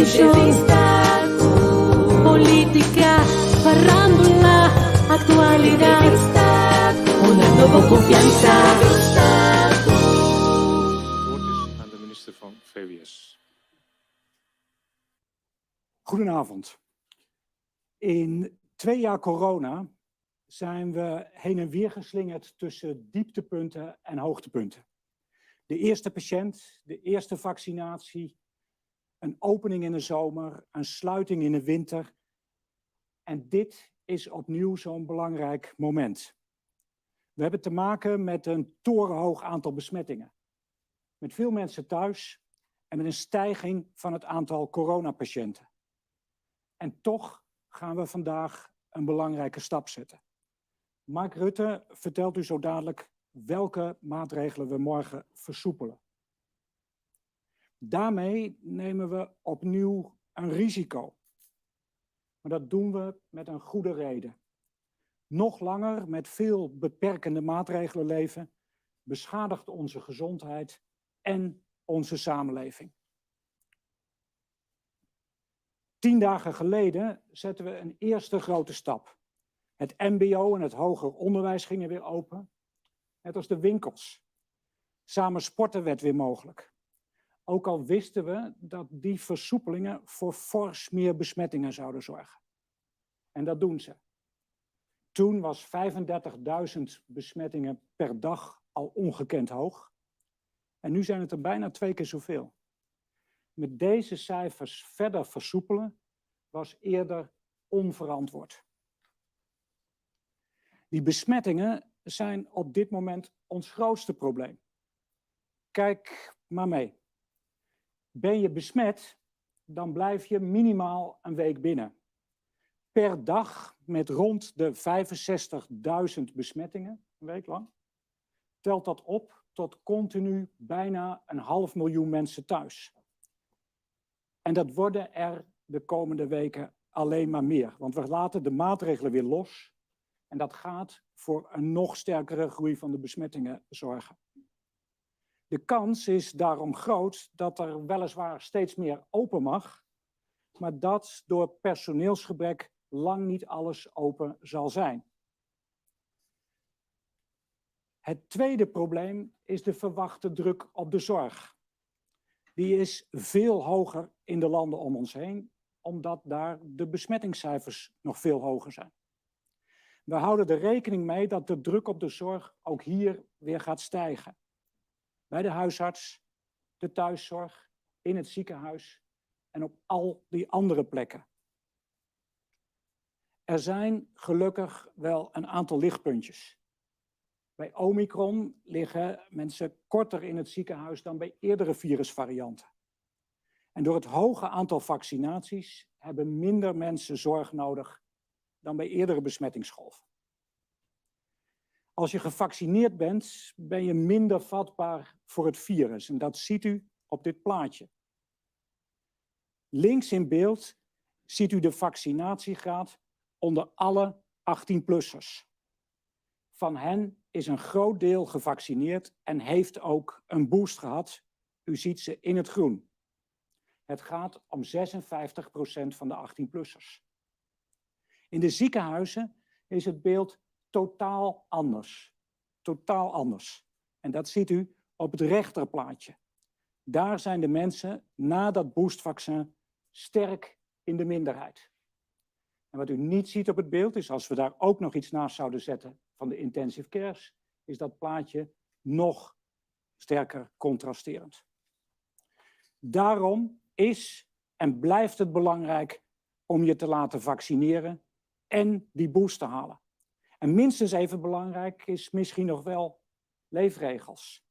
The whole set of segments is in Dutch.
entrevista, política, farándula, actualidad, una nueva confianza. Het woord is aan de minister van VWS. Goedenavond. In 2 jaar corona zijn we heen en weer geslingerd tussen dieptepunten en hoogtepunten. De eerste patiënt, de eerste vaccinatie, een opening in de zomer, een sluiting in de winter. En dit is opnieuw zo'n belangrijk moment. We hebben te maken met een torenhoog aantal besmettingen. Met veel mensen thuis en met een stijging van het aantal coronapatiënten. En toch gaan we vandaag een belangrijke stap zetten. Mark Rutte vertelt u zo dadelijk welke maatregelen we morgen versoepelen. Daarmee nemen we opnieuw een risico. Maar dat doen we met een goede reden. Nog langer met veel beperkende maatregelen leven beschadigt onze gezondheid en onze samenleving. 10 dagen geleden zetten we een eerste grote stap. Het mbo en het hoger onderwijs gingen weer open. Net als de winkels. Samen sporten werd weer mogelijk. Ook al wisten we dat die versoepelingen voor fors meer besmettingen zouden zorgen. En dat doen ze. Toen was 35.000 besmettingen per dag al ongekend hoog. En nu zijn het er bijna 2 keer zoveel. Met deze cijfers verder versoepelen was eerder onverantwoord. Die besmettingen zijn op dit moment ons grootste probleem. Kijk maar mee. Ben je besmet, dan blijf je minimaal een week binnen. Per dag met rond de 65.000 besmettingen, een week lang, telt dat op tot continu bijna 500.000 mensen thuis. En dat worden er de komende weken alleen maar meer. Want we laten de maatregelen weer los. En dat gaat voor een nog sterkere groei van de besmettingen zorgen. De kans is daarom groot dat er weliswaar steeds meer open mag, maar dat door personeelsgebrek lang niet alles open zal zijn. Het tweede probleem is de verwachte druk op de zorg. Die is veel hoger in de landen om ons heen, omdat daar de besmettingscijfers nog veel hoger zijn. We houden er rekening mee dat de druk op de zorg ook hier weer gaat stijgen. Bij de huisarts, de thuiszorg, in het ziekenhuis en op al die andere plekken. Er zijn gelukkig wel een aantal lichtpuntjes. Bij Omicron liggen mensen korter in het ziekenhuis dan bij eerdere virusvarianten. En door het hoge aantal vaccinaties hebben minder mensen zorg nodig dan bij eerdere besmettingsgolven. Als je gevaccineerd bent, ben je minder vatbaar voor het virus. En dat ziet u op dit plaatje. Links in beeld ziet u de vaccinatiegraad onder alle 18-plussers. Van hen is een groot deel gevaccineerd en heeft ook een boost gehad. U ziet ze in het groen. Het gaat om 56% van de 18-plussers. In de ziekenhuizen is het beeld totaal anders. Totaal anders. En dat ziet u op het rechterplaatje. Daar zijn de mensen na dat boostvaccin sterk in de minderheid. En wat u niet ziet op het beeld is, als we daar ook nog iets naast zouden zetten van de intensive cares, is dat plaatje nog sterker contrasterend. Daarom is en blijft het belangrijk om je te laten vaccineren en die boost te halen. En minstens even belangrijk is misschien nog wel leefregels.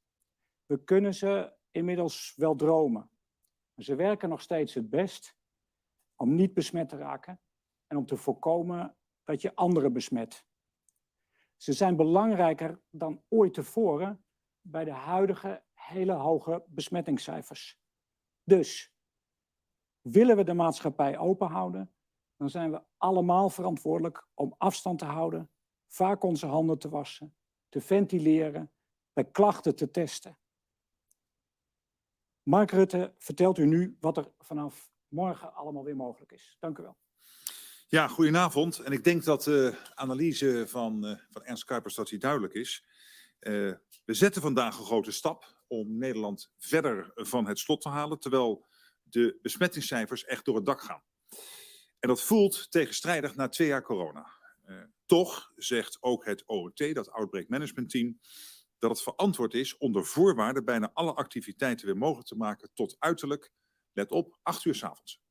We kunnen ze inmiddels wel dromen. Maar ze werken nog steeds het best om niet besmet te raken en om te voorkomen dat je anderen besmet. Ze zijn belangrijker dan ooit tevoren bij de huidige hele hoge besmettingscijfers. Dus willen we de maatschappij open houden, dan zijn we allemaal verantwoordelijk om afstand te houden, vaak onze handen te wassen, te ventileren, bij klachten te testen. Mark Rutte vertelt u nu wat er vanaf morgen allemaal weer mogelijk is. Dank u wel. Ja, goedenavond. En ik denk dat de analyse van Ernst Kuipers dat die duidelijk is. We zetten vandaag een grote stap om Nederland verder van het slot te halen, terwijl de besmettingscijfers echt door het dak gaan. En dat voelt tegenstrijdig na 2 jaar corona. Toch zegt ook het OMT, dat Outbreak Management Team, dat het verantwoord is onder voorwaarden bijna alle activiteiten weer mogelijk te maken tot uiterlijk, let op, 8 uur 's avonds.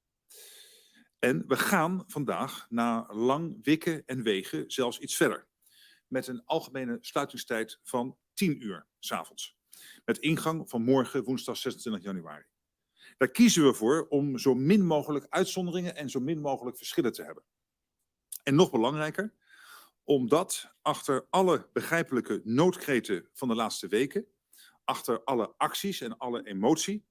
En we gaan vandaag na lang wikken en wegen zelfs iets verder. Met een algemene sluitingstijd van 10 uur 's avonds. Met ingang van morgen woensdag 26 januari. Daar kiezen we voor om zo min mogelijk uitzonderingen en zo min mogelijk verschillen te hebben. En nog belangrijker, omdat achter alle begrijpelijke noodkreten van de laatste weken, achter alle acties en alle emotie,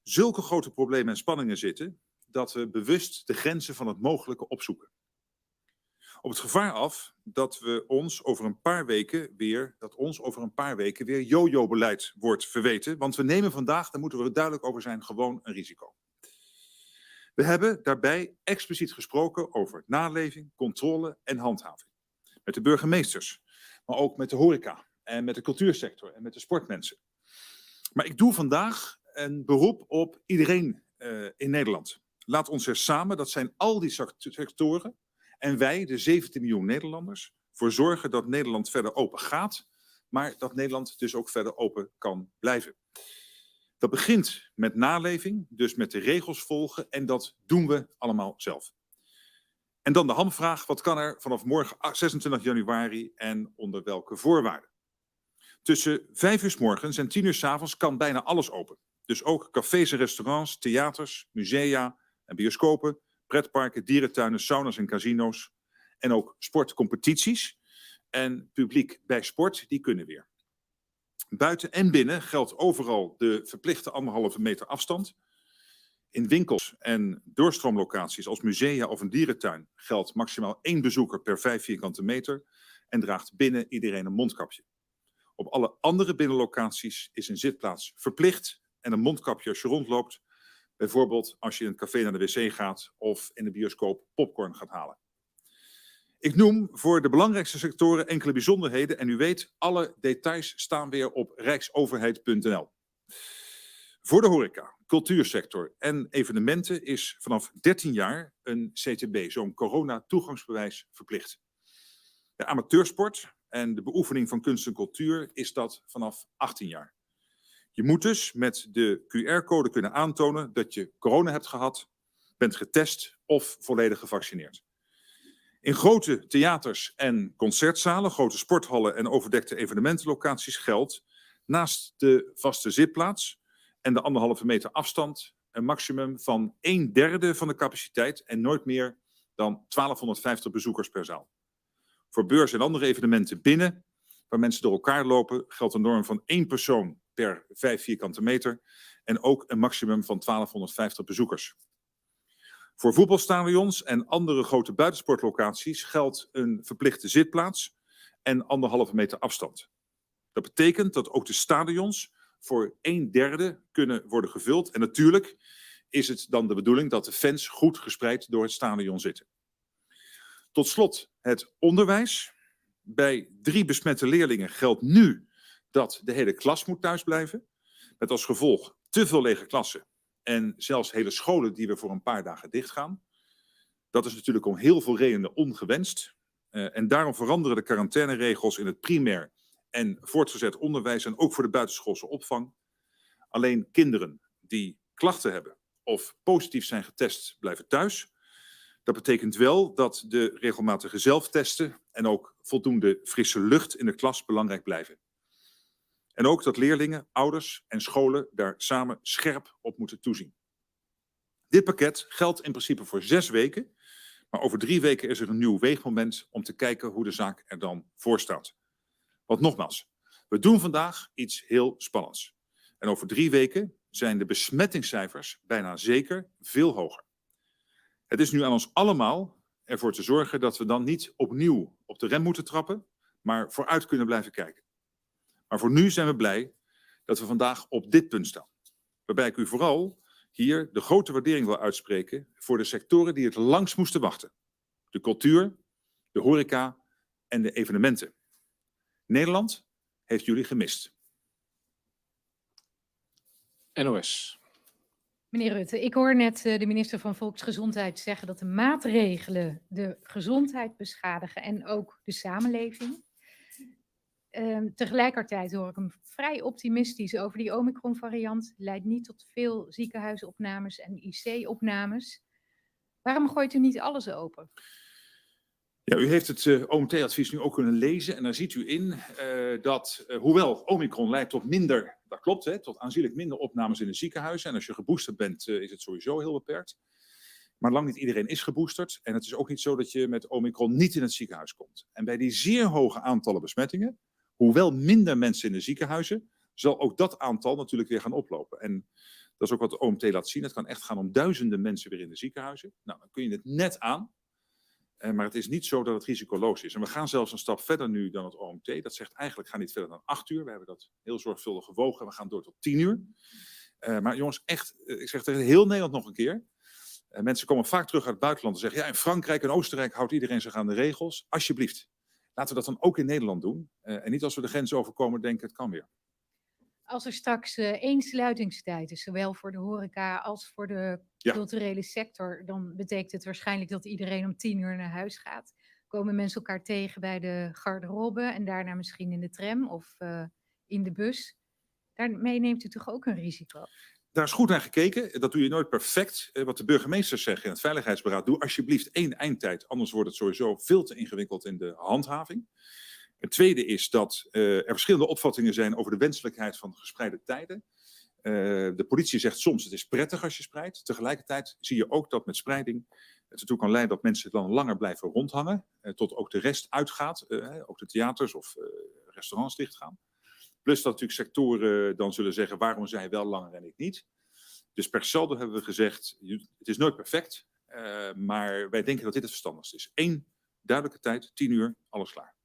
zulke grote problemen en spanningen zitten, dat we bewust de grenzen van het mogelijke opzoeken. Op het gevaar af dat ons over een paar weken weer yo-yo-beleid wordt verweten. Want we nemen vandaag, daar moeten we er duidelijk over zijn, gewoon een risico. We hebben daarbij expliciet gesproken over naleving, controle en handhaving. Met de burgemeesters, maar ook met de horeca en met de cultuursector en met de sportmensen. Maar ik doe vandaag een beroep op iedereen in Nederland. Laat ons er samen, dat zijn al die sectoren, en wij, de 17 miljoen Nederlanders, voor zorgen dat Nederland verder open gaat, maar dat Nederland dus ook verder open kan blijven. Dat begint met naleving, dus met de regels volgen, en dat doen we allemaal zelf. En dan de hamvraag, wat kan er vanaf morgen 26 januari en onder welke voorwaarden? Tussen 5 uur 's morgens en 10 uur 's avonds kan bijna alles open. Dus ook cafés en restaurants, theaters, musea en bioscopen, pretparken, dierentuinen, sauna's en casino's. En ook sportcompetities en publiek bij sport, die kunnen weer. Buiten en binnen geldt overal de verplichte 1,5 meter afstand. In winkels en doorstroomlocaties als musea of een dierentuin geldt maximaal 1 bezoeker per 5 vierkante meter en draagt binnen iedereen een mondkapje. Op alle andere binnenlocaties is een zitplaats verplicht en een mondkapje als je rondloopt. Bijvoorbeeld als je in een café naar de wc gaat of in de bioscoop popcorn gaat halen. Ik noem voor de belangrijkste sectoren enkele bijzonderheden en u weet, alle details staan weer op rijksoverheid.nl. Voor de horeca, cultuursector en evenementen is vanaf 13 jaar een CTB, zo'n corona-toegangsbewijs, verplicht. De amateursport en de beoefening van kunst en cultuur is dat vanaf 18 jaar. Je moet dus met de QR-code kunnen aantonen dat je corona hebt gehad, bent getest of volledig gevaccineerd. In grote theaters en concertzalen, grote sporthallen en overdekte evenementenlocaties geldt naast de vaste zitplaats en de 1,5 meter afstand een maximum van 1/3 van de capaciteit en nooit meer dan 1250 bezoekers per zaal. Voor beurs en andere evenementen binnen, waar mensen door elkaar lopen, geldt een norm van 1 persoon per 5 vierkante meter en ook een maximum van 1250 bezoekers. Voor voetbalstadions en andere grote buitensportlocaties geldt een verplichte zitplaats en 1,5 meter afstand. Dat betekent dat ook de stadions voor 1/3 kunnen worden gevuld. En natuurlijk is het dan de bedoeling dat de fans goed gespreid door het stadion zitten. Tot slot het onderwijs. Bij 3 besmette leerlingen geldt nu dat de hele klas moet thuisblijven. Met als gevolg te veel lege klassen. En zelfs hele scholen die we voor een paar dagen dichtgaan. Dat is natuurlijk om heel veel redenen ongewenst. En daarom veranderen de quarantaineregels in het primair en voortgezet onderwijs en ook voor de buitenschoolse opvang. Alleen kinderen die klachten hebben of positief zijn getest blijven thuis. Dat betekent wel dat de regelmatige zelftesten en ook voldoende frisse lucht in de klas belangrijk blijven. En ook dat leerlingen, ouders en scholen daar samen scherp op moeten toezien. Dit pakket geldt in principe voor 6 weken, maar over 3 weken is er een nieuw weegmoment om te kijken hoe de zaak er dan voor staat. Want nogmaals, we doen vandaag iets heel spannends. En over 3 weken zijn de besmettingscijfers bijna zeker veel hoger. Het is nu aan ons allemaal ervoor te zorgen dat we dan niet opnieuw op de rem moeten trappen, maar vooruit kunnen blijven kijken. Maar voor nu zijn we blij dat we vandaag op dit punt staan. Waarbij ik u vooral hier de grote waardering wil uitspreken voor de sectoren die het langst moesten wachten. De cultuur, de horeca en de evenementen. Nederland heeft jullie gemist. NOS. Meneer Rutte, ik hoor net de minister van Volksgezondheid zeggen dat de maatregelen de gezondheid beschadigen en ook de samenleving. Tegelijkertijd hoor ik hem vrij optimistisch over die Omicron-variant. Leidt niet tot veel ziekenhuisopnames en IC-opnames. Waarom gooit u niet alles open? Ja, u heeft het OMT-advies nu ook kunnen lezen en daar ziet u in dat, hoewel Omicron leidt tot minder, dat klopt, hè, tot aanzienlijk minder opnames in de ziekenhuizen. En als je geboosterd bent, is het sowieso heel beperkt. Maar lang niet iedereen is geboosterd. En het is ook niet zo dat je met Omicron niet in het ziekenhuis komt. En bij die zeer hoge aantallen besmettingen, hoewel minder mensen in de ziekenhuizen, zal ook dat aantal natuurlijk weer gaan oplopen. En dat is ook wat de OMT laat zien. Het kan echt gaan om duizenden mensen weer in de ziekenhuizen. Nou, dan kun je het net aan. Maar het is niet zo dat het risicoloos is. En we gaan zelfs een stap verder nu dan het OMT. Dat zegt eigenlijk, ga niet verder dan 8 uur. We hebben dat heel zorgvuldig gewogen. We gaan door tot 10 uur. Maar jongens, echt, ik zeg tegen heel Nederland nog een keer. Mensen komen vaak terug uit het buitenland en zeggen, ja, in Frankrijk en Oostenrijk houdt iedereen zich aan de regels. Alsjeblieft, laten we dat dan ook in Nederland doen. En niet als we de grens overkomen denken, het kan weer. Als er straks één sluitingstijd is, zowel voor de horeca als voor de culturele sector, dan betekent het waarschijnlijk dat iedereen om 10 uur naar huis gaat. Komen mensen elkaar tegen bij de garderobe en daarna misschien in de tram of in de bus. Daarmee neemt u toch ook een risico? Daar is goed naar gekeken. Dat doe je nooit perfect. Wat de burgemeesters zeggen in het Veiligheidsberaad, doe alsjeblieft 1 eindtijd, anders wordt het sowieso veel te ingewikkeld in de handhaving. Het tweede is dat er verschillende opvattingen zijn over de wenselijkheid van gespreide tijden. De politie zegt soms het is prettig als je spreidt. Tegelijkertijd zie je ook dat met spreiding het ertoe kan leiden dat mensen dan langer blijven rondhangen. Tot ook de rest uitgaat. Ook de theaters of restaurants dichtgaan. Plus dat natuurlijk sectoren dan zullen zeggen waarom zij wel langer en ik niet. Dus per saldo hebben we gezegd het is nooit perfect. Maar wij denken dat dit het verstandigste is. 1 duidelijke tijd, 10 uur, alles klaar.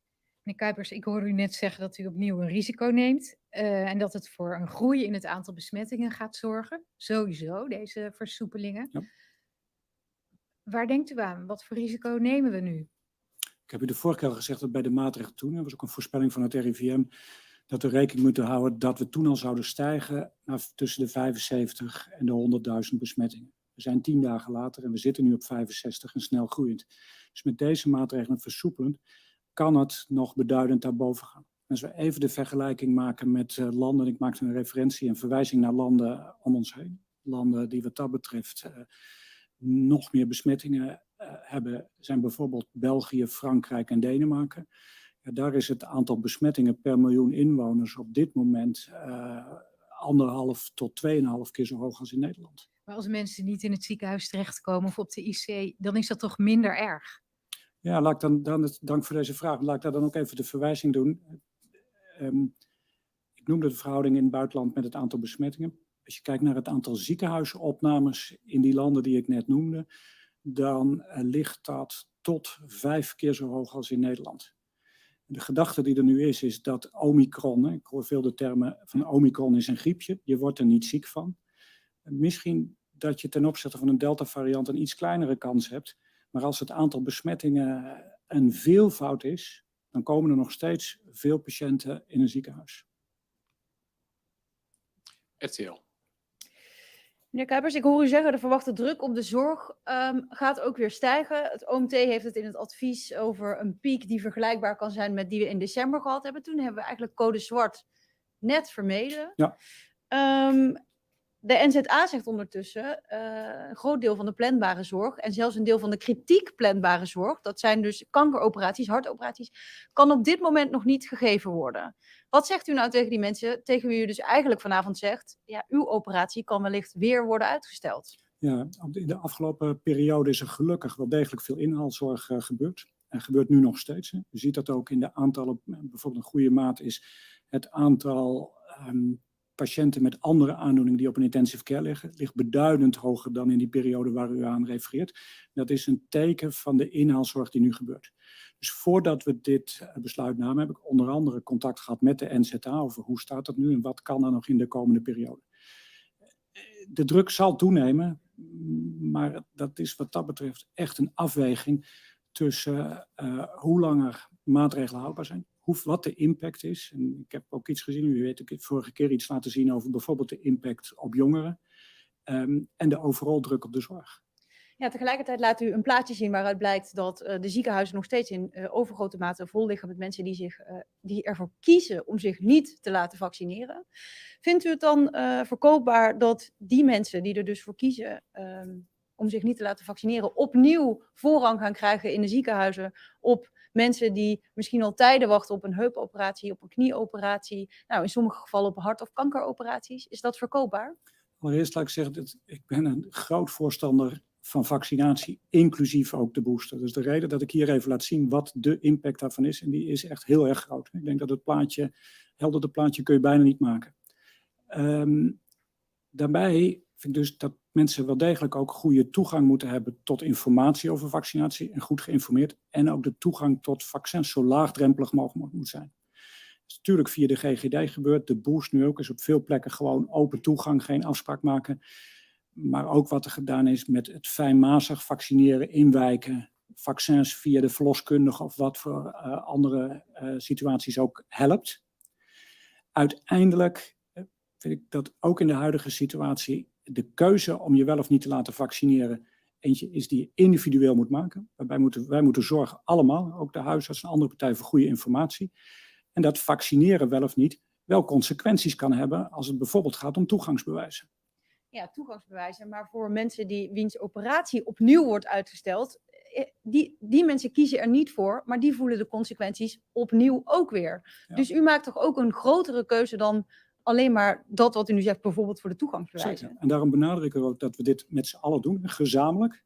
Meneer Kuipers, ik hoor u net zeggen dat u opnieuw een risico neemt en dat het voor een groei in het aantal besmettingen gaat zorgen. Sowieso, deze versoepelingen. Ja. Waar denkt u aan? Wat voor risico nemen we nu? Ik heb u de vorige keer al gezegd dat bij de maatregelen toen, dat was ook een voorspelling van het RIVM, dat we rekening moeten houden dat we toen al zouden stijgen naar tussen de 75 en de 100.000 besmettingen. We zijn 10 dagen later en we zitten nu op 65 en snel groeiend. Dus met deze maatregelen versoepelend kan het nog beduidend daarboven gaan. Als we even de vergelijking maken met landen, ik maakte een referentie en verwijzing naar landen om ons heen. Landen die wat dat betreft nog meer besmettingen hebben, zijn bijvoorbeeld België, Frankrijk en Denemarken. Ja, daar is het aantal besmettingen per miljoen inwoners op dit moment 1,5 tot 2,5 keer zo hoog als in Nederland. Maar als mensen niet in het ziekenhuis terechtkomen of op de IC, dan is dat toch minder erg? Ja, laat ik dank voor deze vraag. Laat ik daar dan ook even de verwijzing doen. Ik noemde de verhouding in het buitenland met het aantal besmettingen. Als je kijkt naar het aantal ziekenhuisopnames in die landen die ik net noemde, dan ligt dat tot 5 keer zo hoog als in Nederland. De gedachte die er nu is dat Omicron, ik hoor veel de termen van Omicron is een griepje, je wordt er niet ziek van. Misschien dat je ten opzichte van een Delta-variant een iets kleinere kans hebt, maar als het aantal besmettingen een veelvoud is, dan komen er nog steeds veel patiënten in een ziekenhuis. RTL. Meneer Kuipers, ik hoor u zeggen, de verwachte druk op de zorg gaat ook weer stijgen. Het OMT heeft het in het advies over een piek die vergelijkbaar kan zijn met die we in december gehad hebben. Toen hebben we eigenlijk code zwart net vermeden. Ja. De NZA zegt ondertussen, een groot deel van de planbare zorg en zelfs een deel van de kritiek planbare zorg, dat zijn dus kankeroperaties, hartoperaties, kan op dit moment nog niet gegeven worden. Wat zegt u nou tegen die mensen, tegen wie u dus eigenlijk vanavond zegt, ja, uw operatie kan wellicht weer worden uitgesteld? Ja, in de afgelopen periode is er gelukkig wel degelijk veel inhaalzorg gebeurd. En gebeurt nu nog steeds. Hè. U ziet dat ook in de aantallen, bijvoorbeeld een goede maat is het aantal patiënten met andere aandoeningen die op een intensive care liggen, ligt beduidend hoger dan in die periode waar u aan refereert. Dat is een teken van de inhaalzorg die nu gebeurt. Dus voordat we dit besluit namen, heb ik onder andere contact gehad met de NZA over hoe staat dat nu en wat kan er nog in de komende periode. de druk zal toenemen, maar dat is wat dat betreft echt een afweging tussen hoe langer maatregelen houdbaar zijn, wat de impact is. En ik heb ook iets gezien, u weet, ik heb vorige keer iets laten zien over bijvoorbeeld de impact op jongeren en de overal druk op de zorg. Ja, tegelijkertijd laat u een plaatje zien waaruit blijkt dat de ziekenhuizen nog steeds in overgrote mate vol liggen met mensen die ervoor kiezen om zich niet te laten vaccineren. Vindt u het dan verkoopbaar dat die mensen die er dus voor kiezen om zich niet te laten vaccineren opnieuw voorrang gaan krijgen in de ziekenhuizen op mensen die misschien al tijden wachten op een heupoperatie, op een knieoperatie, nou in sommige gevallen op hart- of kankeroperaties? Is dat verkoopbaar? Allereerst laat ik zeggen dat ik ben een groot voorstander van vaccinatie, inclusief ook de booster. Dus de reden dat ik hier even laat zien wat de impact daarvan is, en die is echt heel erg groot. Ik denk dat het plaatje, helder plaatje kun je bijna niet maken. Daarbij vind ik dus dat mensen wel degelijk ook goede toegang moeten hebben tot informatie over vaccinatie en goed geïnformeerd. En ook de toegang tot vaccins zo laagdrempelig mogelijk moet zijn. Dat is natuurlijk via de GGD gebeurt, de boost nu ook, is op veel plekken gewoon open toegang, geen afspraak maken. Maar ook wat er gedaan is met het fijnmazig vaccineren in wijken, vaccins via de verloskundige of wat voor andere situaties ook helpt. Uiteindelijk vind ik dat ook in de huidige situatie de keuze om je wel of niet te laten vaccineren eentje is die je individueel moet maken. Wij moeten zorgen allemaal, ook de huisarts en andere partijen, voor goede informatie. En dat vaccineren wel of niet wel consequenties kan hebben als het bijvoorbeeld gaat om toegangsbewijzen. Ja, toegangsbewijzen, maar voor mensen wiens operatie opnieuw wordt uitgesteld, die mensen kiezen er niet voor, maar die voelen de consequenties opnieuw ook weer. Ja. Dus u maakt toch ook een grotere keuze dan alleen maar dat wat u nu zegt, bijvoorbeeld voor de toegangsbewijzen. Zeker. En daarom benadruk ik ook dat we dit met z'n allen doen, gezamenlijk.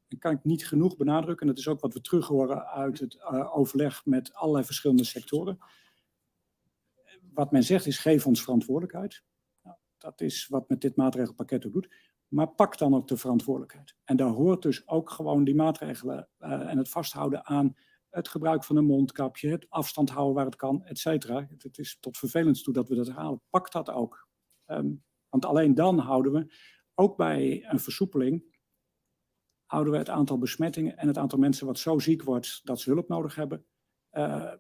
Dat kan ik niet genoeg benadrukken. En dat is ook wat we terug horen uit het overleg met allerlei verschillende sectoren. Wat men zegt is, geef ons verantwoordelijkheid. Nou, dat is wat met dit maatregelpakket ook doet. Maar pak dan ook de verantwoordelijkheid. En daar hoort dus ook gewoon die maatregelen en het vasthouden aan het gebruik van een mondkapje, het afstand houden waar het kan, et cetera. Het is tot vervelend toe dat we dat halen. Pak dat ook. Want alleen dan houden we, ook bij een versoepeling, houden we het aantal besmettingen en het aantal mensen wat zo ziek wordt dat ze hulp nodig hebben,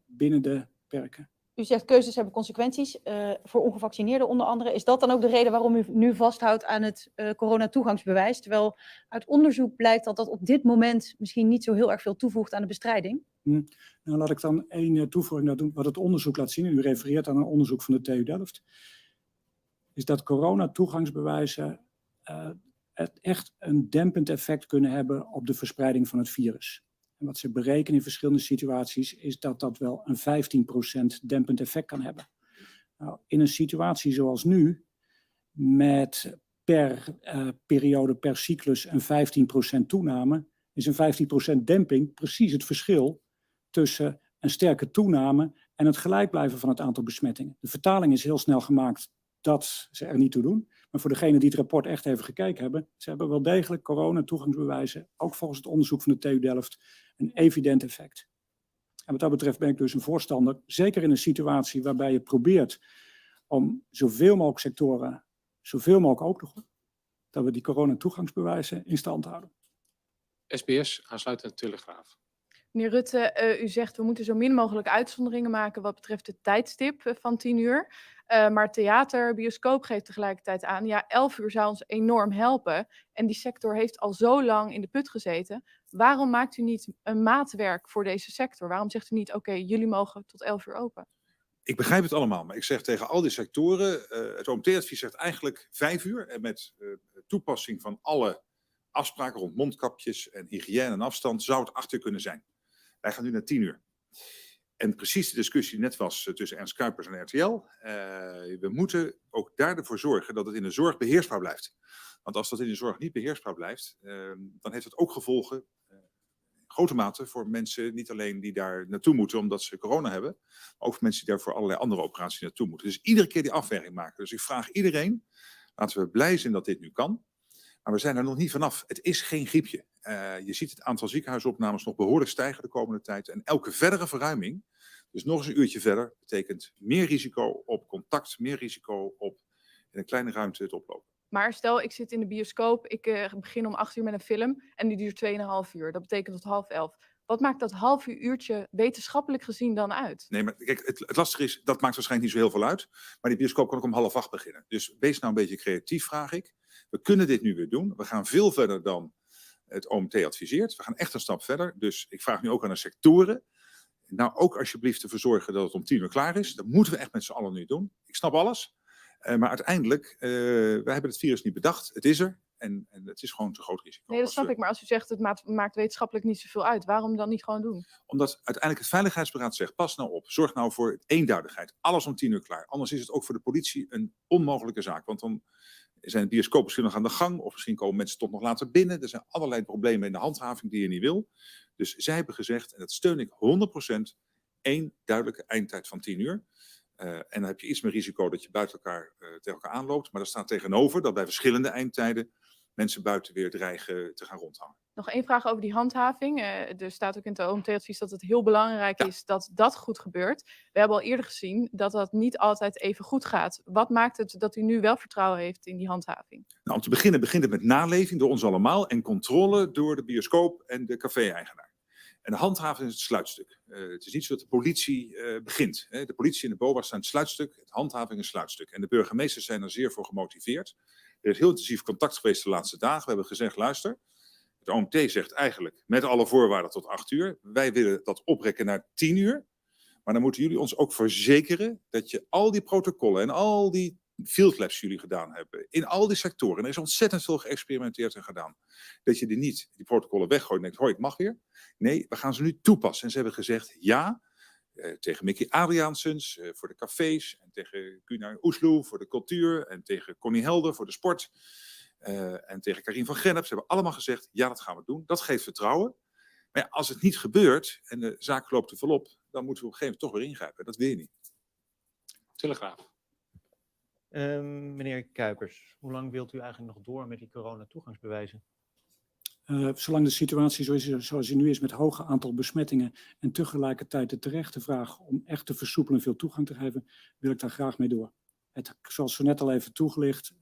binnen de perken. U zegt keuzes hebben consequenties, voor ongevaccineerden onder andere. Is dat dan ook de reden waarom u nu vasthoudt aan het coronatoegangsbewijs? Terwijl uit onderzoek blijkt dat dat op dit moment misschien niet zo heel erg veel toevoegt aan de bestrijding. Nou, laat ik dan één toevoeging doen. Wat het onderzoek laat zien, en u refereert aan een onderzoek van de TU Delft, is dat coronatoegangsbewijzen echt een dempend effect kunnen hebben op de verspreiding van het virus. En wat ze berekenen in verschillende situaties is dat dat wel een 15% dempend effect kan hebben. Nou, in een situatie zoals nu, met per periode, per cyclus een 15% toename, is een 15% demping precies het verschil tussen een sterke toename en het gelijk blijven van het aantal besmettingen. De vertaling is heel snel gemaakt dat ze er niet toe doen. Maar voor degenen die het rapport echt even gekeken hebben, ze hebben wel degelijk corona-toegangsbewijzen, ook volgens het onderzoek van de TU Delft, een evident effect. En wat dat betreft ben ik dus een voorstander, zeker in een situatie waarbij je probeert om zoveel mogelijk sectoren, zoveel mogelijk open te gooien, dat we die corona-toegangsbewijzen in stand houden. SBS, aansluitend Telegraaf. Meneer Rutte, u zegt we moeten zo min mogelijk uitzonderingen maken wat betreft het tijdstip van 10 uur. Maar theater, bioscoop geeft tegelijkertijd aan, ja, 11 uur zou ons enorm helpen. En die sector heeft al zo lang in de put gezeten. Waarom maakt u niet een maatwerk voor deze sector? Waarom zegt u niet, oké, jullie mogen tot 11 uur open? Ik begrijp het allemaal, maar ik zeg tegen al die sectoren, het OMT-advies zegt eigenlijk 5 uur. En met toepassing van alle afspraken rond mondkapjes en hygiëne en afstand zou het 8 uur kunnen zijn. Wij gaan nu naar 10 uur. En precies de discussie die net was tussen Ernst Kuipers en RTL. We moeten ook daar ervoor zorgen dat het in de zorg beheersbaar blijft. Want als dat in de zorg niet beheersbaar blijft, dan heeft het ook gevolgen in grote mate voor mensen, niet alleen die daar naartoe moeten omdat ze corona hebben, maar ook voor mensen die daar voor allerlei andere operaties naartoe moeten. Dus iedere keer die afweging maken. Dus ik vraag iedereen, laten we blij zijn dat dit nu kan. Maar we zijn er nog niet vanaf. Het is geen griepje. Je ziet het aantal ziekenhuisopnames nog behoorlijk stijgen de komende tijd. En elke verdere verruiming, dus nog eens een uurtje verder, betekent meer risico op contact, meer risico op in een kleine ruimte het oplopen. Maar stel, ik zit in de bioscoop, ik begin om 8 uur met een film en die duurt 2,5 uur. Dat betekent tot 10:30. Wat maakt dat half uurtje wetenschappelijk gezien dan uit? Nee, maar kijk, het lastige is, dat maakt waarschijnlijk niet zo heel veel uit. Maar die bioscoop kan ook om 7:30 beginnen. Dus wees nou een beetje creatief, vraag ik. We kunnen dit nu weer doen. We gaan veel verder dan het OMT adviseert. We gaan echt een stap verder. Dus ik vraag nu ook aan de sectoren. Nou, ook alsjeblieft ervoor zorgen dat het om 10 uur klaar is. Dat moeten we echt met z'n allen nu doen. Ik snap alles. Maar uiteindelijk, wij hebben het virus niet bedacht. Het is er. En het is gewoon een te groot risico. Nee, dat snap ik. Maar als u zegt het maakt wetenschappelijk niet zoveel uit, waarom dan niet gewoon doen? Omdat uiteindelijk het Veiligheidsberaad zegt, pas nou op, zorg nou voor eenduidigheid. Alles om 10 uur klaar. Anders is het ook voor de politie een onmogelijke zaak. Want dan zijn de bioscopen misschien nog aan de gang. Of misschien komen mensen toch nog later binnen. Er zijn allerlei problemen in de handhaving die je niet wil. Dus zij hebben gezegd, en dat steun ik 100%, één duidelijke eindtijd van 10 uur. En dan heb je iets meer risico dat je buiten elkaar tegen elkaar aanloopt. Maar er staat tegenover dat bij verschillende eindtijden mensen buiten weer dreigen te gaan rondhangen. Nog één vraag over die handhaving. Er staat ook in het OMT-advies dat het heel belangrijk is dat dat goed gebeurt. We hebben al eerder gezien dat dat niet altijd even goed gaat. Wat maakt het dat u nu wel vertrouwen heeft in die handhaving? Nou, om te beginnen begint het met naleving door ons allemaal en controle door de bioscoop en de café-eigenaar. En de handhaving is het sluitstuk. Het is niet zo dat de politie begint. De politie en de BOA zijn het sluitstuk, de handhaving is het sluitstuk. En de burgemeesters zijn er zeer voor gemotiveerd. Er is heel intensief contact geweest de laatste dagen. We hebben gezegd, luister, het OMT zegt eigenlijk met alle voorwaarden tot 8 uur. Wij willen dat oprekken naar 10 uur. Maar dan moeten jullie ons ook verzekeren dat je al die protocollen en al die field labs jullie gedaan hebben, in al die sectoren, en er is ontzettend veel geëxperimenteerd en gedaan, dat je die protocollen weggooit en denkt, hoi, ik mag weer. Nee, we gaan ze nu toepassen. En ze hebben gezegd, ja, tegen Mickey Adriaansens voor de cafés, en tegen Gunnar Oesloe voor de cultuur, en tegen Connie Helder voor de sport, en tegen Karin van Gennep. Ze hebben allemaal gezegd, ja, dat gaan we doen. Dat geeft vertrouwen. Maar ja, als het niet gebeurt en de zaak loopt te volop, dan moeten we op een gegeven moment toch weer ingrijpen. Dat wil je niet. Telegraaf. Meneer Kuipers, hoe lang wilt u eigenlijk nog door met die coronatoegangsbewijzen? Zolang de situatie zoals die nu is met hoge aantal besmettingen en tegelijkertijd de terechte vraag om echt te versoepelen en veel toegang te geven, wil ik daar graag mee door. Zoals zo net al even toegelicht,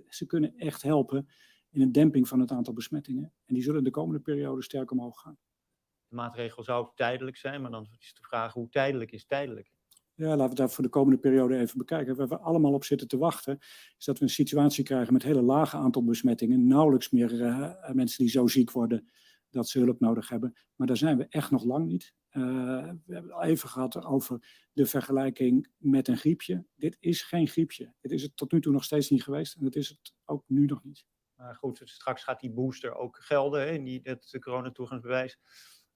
ze kunnen echt helpen in een demping van het aantal besmettingen. En die zullen de komende periode sterk omhoog gaan. De maatregel zou tijdelijk zijn, maar dan is de vraag hoe tijdelijk is tijdelijk? Ja, laten we daar voor de komende periode even bekijken. Waar we allemaal op zitten te wachten, is dat we een situatie krijgen met hele lage aantal besmettingen. Nauwelijks meer mensen die zo ziek worden dat ze hulp nodig hebben. Maar daar zijn we echt nog lang niet. We hebben het al even gehad over de vergelijking met een griepje. Dit is geen griepje. Dit is het tot nu toe nog steeds niet geweest. En dat is het ook nu nog niet. Maar goed, straks gaat die booster ook gelden, hè, het coronatoegangsbewijs.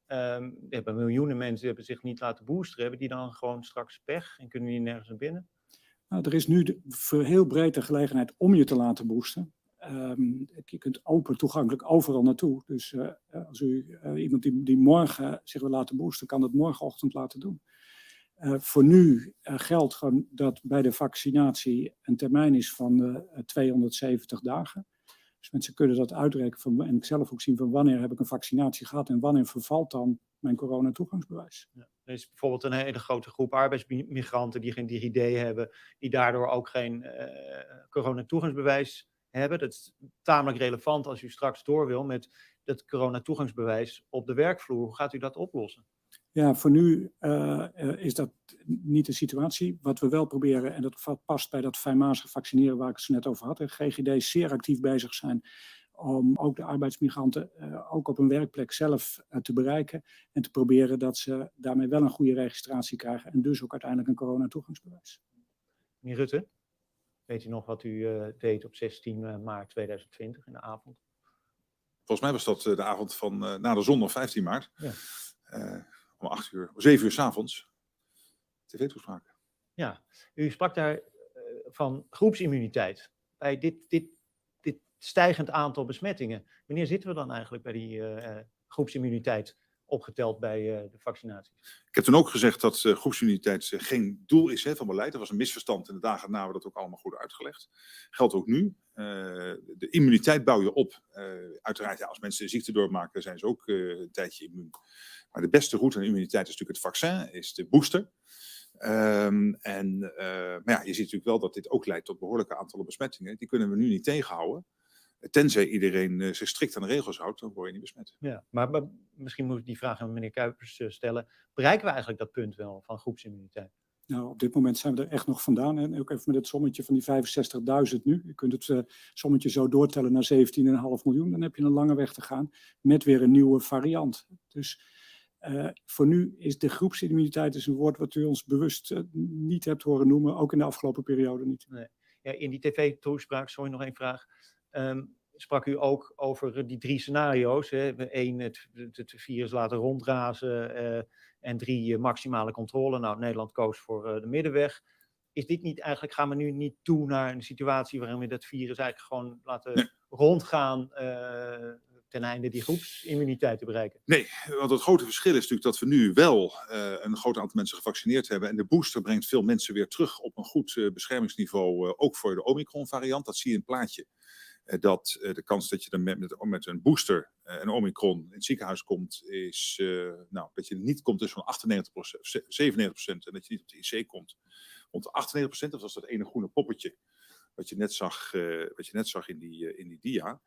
Er hebben miljoenen mensen die hebben zich niet laten boosteren. Hebben die dan gewoon straks pech en kunnen die nergens naar binnen? Nou, er is nu heel breed de gelegenheid om je te laten boosten. Je kunt open toegankelijk overal naartoe. Dus als u iemand die morgen zich wil laten boosten, kan dat morgenochtend laten doen. Voor nu geldt gewoon dat bij de vaccinatie een termijn is van 270 dagen. Dus mensen kunnen dat uitrekenen en ik zelf ook zien van wanneer heb ik een vaccinatie gehad en wanneer vervalt dan mijn coronatoegangsbewijs. Ja, er is bijvoorbeeld een hele grote groep arbeidsmigranten die geen DigiD hebben, die daardoor ook geen coronatoegangsbewijs hebben. Dat is tamelijk relevant als u straks door wil met dat coronatoegangsbewijs op de werkvloer. Hoe gaat u dat oplossen? Ja, voor nu is dat niet de situatie. Wat we wel proberen, en dat past bij dat fijnmazig vaccineren waar ik het zo net over had, GGD zeer actief bezig zijn om ook de arbeidsmigranten ook op een werkplek zelf te bereiken en te proberen dat ze daarmee wel een goede registratie krijgen en dus ook uiteindelijk een coronatoegangsbewijs. Meneer Rutte, weet u nog wat u deed op 16 maart 2020 in de avond? Volgens mij was dat de avond van na de zondag 15 maart. Ja. Om 7 uur 's avonds. TV-toespraak. Ja, u sprak daar van groepsimmuniteit. Bij dit stijgend aantal besmettingen. Wanneer zitten we dan eigenlijk bij die groepsimmuniteit opgeteld bij de vaccinaties? Ik heb toen ook gezegd dat groepsimmuniteit geen doel is van beleid. Dat was een misverstand en de dagen na hebben we dat ook allemaal goed uitgelegd. Geldt ook nu. De immuniteit bouw je op. Uiteraard, als mensen de ziekte doormaken, zijn ze ook een tijdje immuun. Maar de beste route naar immuniteit is natuurlijk het vaccin, is de booster. Maar ja, je ziet natuurlijk wel dat dit ook leidt tot behoorlijke aantallen besmettingen. Die kunnen we nu niet tegenhouden. Tenzij iedereen zich strikt aan de regels houdt, dan word je niet besmet. Ja, maar misschien moet ik die vraag aan meneer Kuipers stellen. Bereiken we eigenlijk dat punt wel van groepsimmuniteit? Nou, op dit moment zijn we er echt nog vandaan. En ook even met het sommetje van die 65.000 nu. Je kunt het sommetje zo doortellen naar 17,5 miljoen. Dan heb je een lange weg te gaan met weer een nieuwe variant. Dus voor nu is de groepsimmuniteit een woord wat u ons bewust niet hebt horen noemen. Ook in de afgelopen periode niet. Nee. Ja, in die tv-toespraak, sorry, nog één vraag. Sprak u ook over die 3 scenario's. Hè? 1, het virus laten rondrazen. En 3, maximale controle. Nou, Nederland koos voor de middenweg. Is dit niet eigenlijk, gaan we nu niet toe naar een situatie waarin we dat virus eigenlijk gewoon laten rondgaan ten einde die groepsimmuniteit te bereiken? Nee, want het grote verschil is natuurlijk dat we nu wel een groot aantal mensen gevaccineerd hebben. En de booster brengt veel mensen weer terug op een goed beschermingsniveau, ook voor de Omicron variant. Dat zie je in het plaatje. Dat de kans dat je dan met een booster en Omicron in het ziekenhuis komt, is dat je niet komt dus van 98%, 97% en dat je niet op de IC komt. Rond de 98%, dat was dat ene groene poppetje wat je net zag in die dia.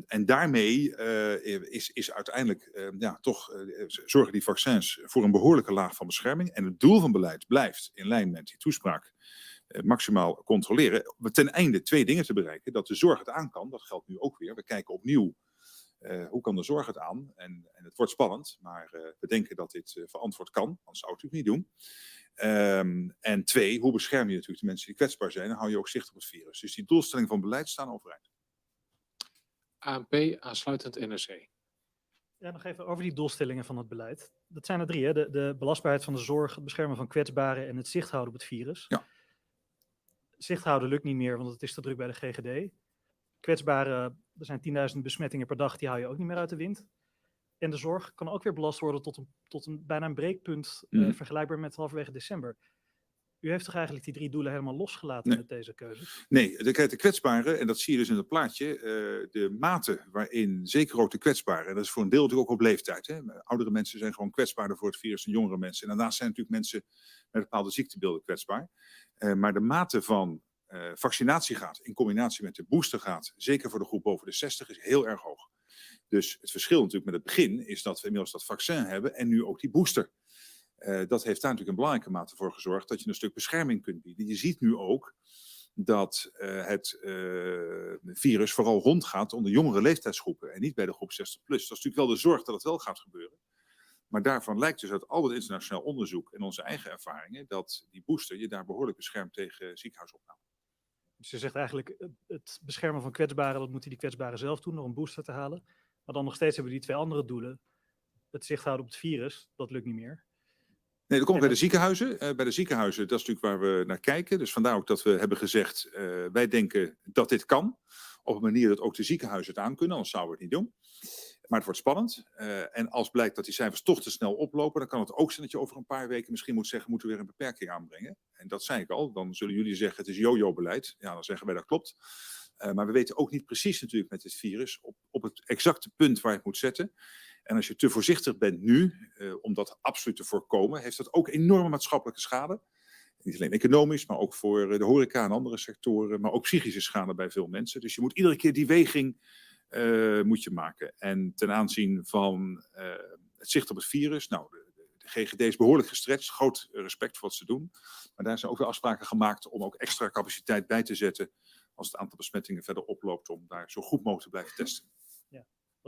En daarmee is uiteindelijk zorgen die vaccins voor een behoorlijke laag van bescherming. En het doel van beleid blijft in lijn met die toespraak maximaal controleren. Ten einde 2 dingen te bereiken. Dat de zorg het aan kan, dat geldt nu ook weer. We kijken opnieuw hoe kan de zorg het aan. En het wordt spannend, maar we denken dat dit verantwoord kan. Anders zou ik het niet doen. En 2, hoe bescherm je natuurlijk de mensen die kwetsbaar zijn? Dan hou je ook zicht op het virus. Dus die doelstellingen van beleid staan overeind. ANP, aansluitend NRC. Ja, nog even over die doelstellingen van het beleid. Dat zijn er 3, hè? De belastbaarheid van de zorg, het beschermen van kwetsbaren en het zicht houden op het virus. Ja. Zicht houden lukt niet meer, want het is te druk bij de GGD. Kwetsbaren, er zijn 10.000 besmettingen per dag, die hou je ook niet meer uit de wind. En de zorg kan ook weer belast worden tot bijna een breekpunt, vergelijkbaar met halverwege december. U heeft toch eigenlijk die 3 doelen helemaal losgelaten met deze keuzes? Nee, de kwetsbaren, en dat zie je dus in het plaatje, de mate waarin zeker ook de kwetsbaren, en dat is voor een deel natuurlijk ook op leeftijd. Hè. Oudere mensen zijn gewoon kwetsbaarder voor het virus dan jongere mensen. En daarnaast zijn natuurlijk mensen met bepaalde ziektebeelden kwetsbaar. Maar de mate van vaccinatiegraad in combinatie met de boostergraad, zeker voor de groep boven de 60, is heel erg hoog. Dus het verschil natuurlijk met het begin is dat we inmiddels dat vaccin hebben en nu ook die booster. Dat heeft daar natuurlijk in belangrijke mate voor gezorgd dat je een stuk bescherming kunt bieden. Je ziet nu ook dat het virus vooral rondgaat onder jongere leeftijdsgroepen en niet bij de groep 60+. Dat is natuurlijk wel de zorg dat het wel gaat gebeuren. Maar daarvan lijkt dus uit al het internationaal onderzoek en onze eigen ervaringen dat die booster je daar behoorlijk beschermt tegen ziekenhuisopname. Dus je zegt eigenlijk, het beschermen van kwetsbaren, dat moeten die kwetsbaren zelf doen door een booster te halen. Maar dan nog steeds hebben we die 2 andere doelen. Het zicht houden op het virus, dat lukt niet meer. Nee, dat komt bij de ziekenhuizen. Bij de ziekenhuizen, dat is natuurlijk waar we naar kijken. Dus vandaar ook dat we hebben gezegd, wij denken dat dit kan. Op een manier dat ook de ziekenhuizen het aan kunnen, anders zouden we het niet doen. Maar het wordt spannend. En als blijkt dat die cijfers toch te snel oplopen, dan kan het ook zijn dat je over een paar weken misschien moet zeggen, moeten we weer een beperking aanbrengen. En dat zei ik al. Dan zullen jullie zeggen, het is yo-yo-beleid. Ja, dan zeggen wij dat klopt. Maar we weten ook niet precies natuurlijk met dit virus op het exacte punt waar je het moet zetten. En als je te voorzichtig bent nu, om dat absoluut te voorkomen, heeft dat ook enorme maatschappelijke schade. Niet alleen economisch, maar ook voor de horeca en andere sectoren, maar ook psychische schade bij veel mensen. Dus je moet iedere keer die weging moet je maken. En ten aanzien van het zicht op het virus, nou, de GGD is behoorlijk gestretched, groot respect voor wat ze doen. Maar daar zijn ook weer afspraken gemaakt om ook extra capaciteit bij te zetten als het aantal besmettingen verder oploopt, om daar zo goed mogelijk te blijven testen.